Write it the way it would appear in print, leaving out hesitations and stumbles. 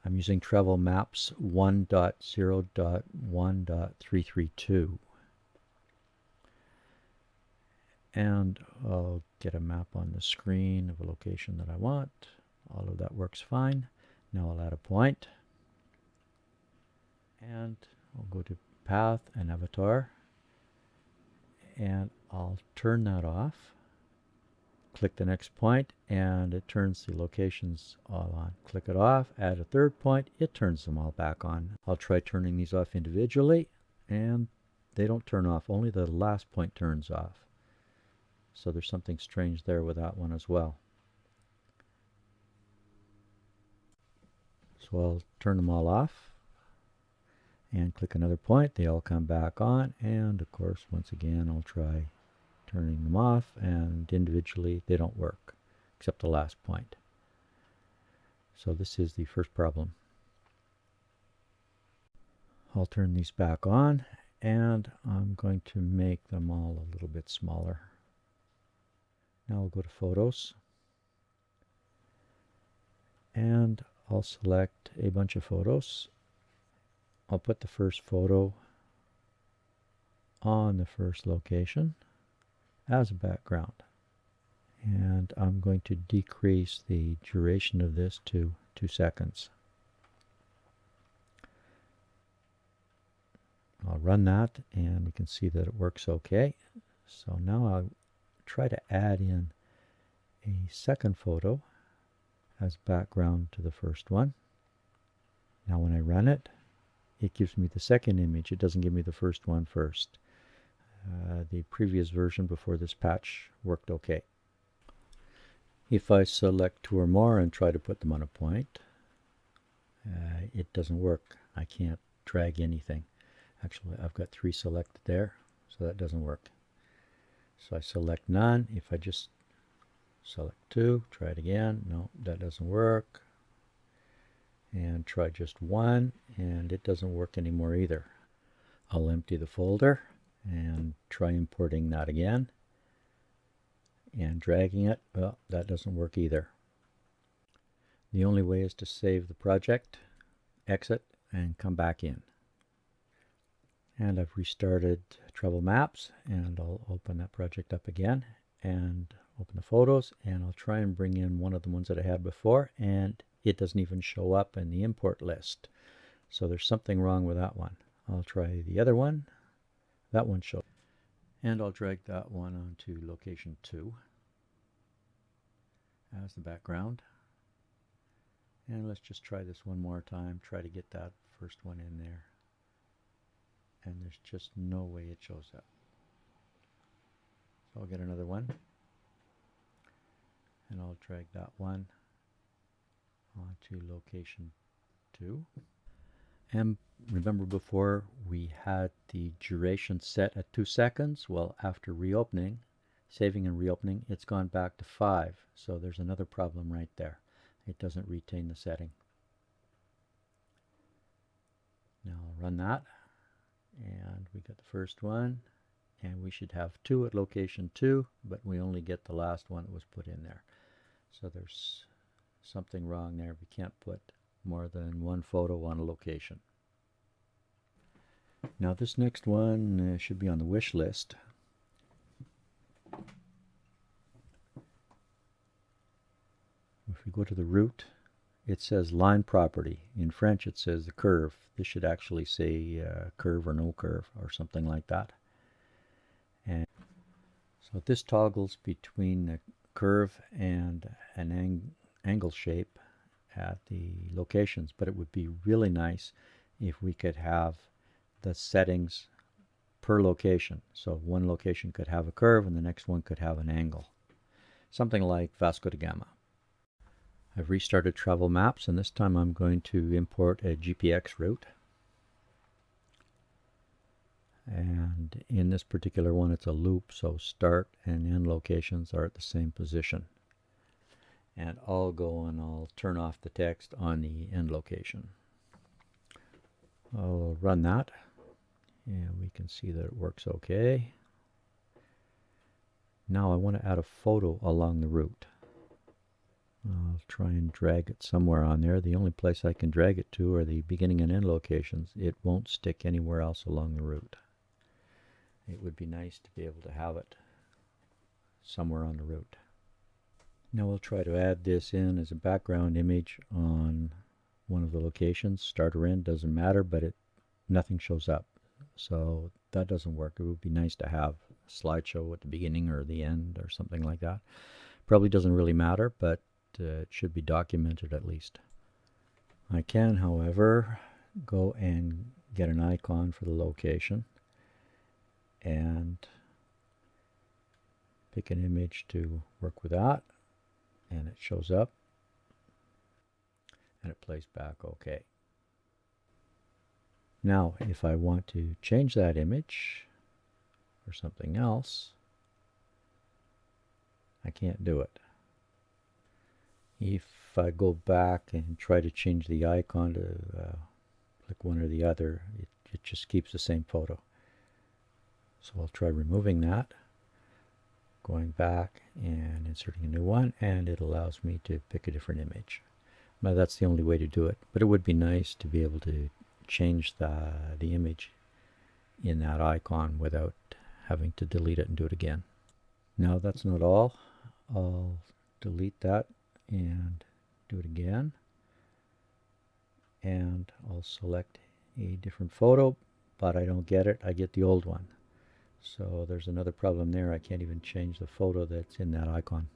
I'm using Travel Maps 1.0.1.332. And I'll get a map on the screen of a location that I want. All of that works fine. Now I'll add a point. And I'll go to Path and Avatar. And I'll turn that off. Click the next point and it turns the locations all on. Click it off, add a third point, it turns them all back on. I'll try turning these off individually and they don't turn off, only the last point turns off. So there's something strange there with that one as well. So I'll turn them all off and click another point, they all come back on, and of course once again I'll try turning them off, and individually they don't work except the last point. So this is the first problem. I'll turn these back on and I'm going to make them all a little bit smaller. Now I'll go to Photos and I'll select a bunch of photos. I'll put the first photo on the first location as a background. And I'm going to decrease the duration of this to 2 seconds. I'll run that and we can see that it works okay. So now I'll try to add in a second photo as background to the first one. Now when I run it, it gives me the second image. It doesn't give me the first one first. The previous version before this patch worked okay. If I select 2 or more and try to put them on a point, it doesn't work. I can't drag anything. Actually, I've got 3 selected there, so that doesn't work. So I select none. If I just select 2, try it again. No, that doesn't work. And try just 1, and it doesn't work anymore either. I'll empty the folder and try importing that again. And dragging it, well, that doesn't work either. The only way is to save the project, exit, and come back in. And I've restarted Travel Maps, and I'll open that project up again and open the photos, and I'll try and bring in one of the ones that I had before, and it doesn't even show up in the import list. So there's something wrong with that one. I'll try the other one. That one shows. And I'll drag that one onto location 2 as the background. And let's just try this one more time. Try to get that first one in there. And there's just no way it shows up. So I'll get another one. And I'll drag that one onto location 2. And remember before we had the duration set at 2 seconds? Well, after reopening, saving and reopening, it's gone back to 5. So there's another problem right there. It doesn't retain the setting. Now I'll run that. And we got the first one. And we should have 2 at location 2, but we only get the last one that was put in there. So there's something wrong there. We can't put more than 1 photo on a location. Now this next one should be on the wish list. If we go to the root, it says line property. In French it says the curve. This should actually say curve or no curve or something like that. And so this toggles between the curve and an angle shape at the locations, but it would be really nice if we could have the settings per location. So one location could have a curve and the next one could have an angle. Something like Vasco da Gama. I've restarted Travel Maps, and this time I'm going to import a GPX route. And in this particular one it's a loop, so start and end locations are at the same position. And I'll go and I'll turn off the text on the end location. I'll run that, and we can see that it works okay. Now I want to add a photo along the route. I'll try and drag it somewhere on there. The only place I can drag it to are the beginning and end locations. It won't stick anywhere else along the route. It would be nice to be able to have it somewhere on the route. Now we'll try to add this in as a background image on one of the locations. Start or end, doesn't matter, but nothing shows up. So that doesn't work. It would be nice to have a slideshow at the beginning or the end or something like that. Probably doesn't really matter, but it should be documented at least. I can, however, go and get an icon for the location and pick an image to work with that, and it shows up and it plays back okay. Now if I want to change that image for something else, I can't do it. If I go back and try to change the icon to click one or the other, it just keeps the same photo. So I'll try removing that, going back and inserting a new one, and it allows me to pick a different image. Now that's the only way to do it, but it would be nice to be able to change the image in that icon without having to delete it and do it again. Now that's not all. I'll delete that and do it again, and I'll select a different photo, but I don't get it. I get the old one. So there's another problem there. I can't even change the photo that's in that icon.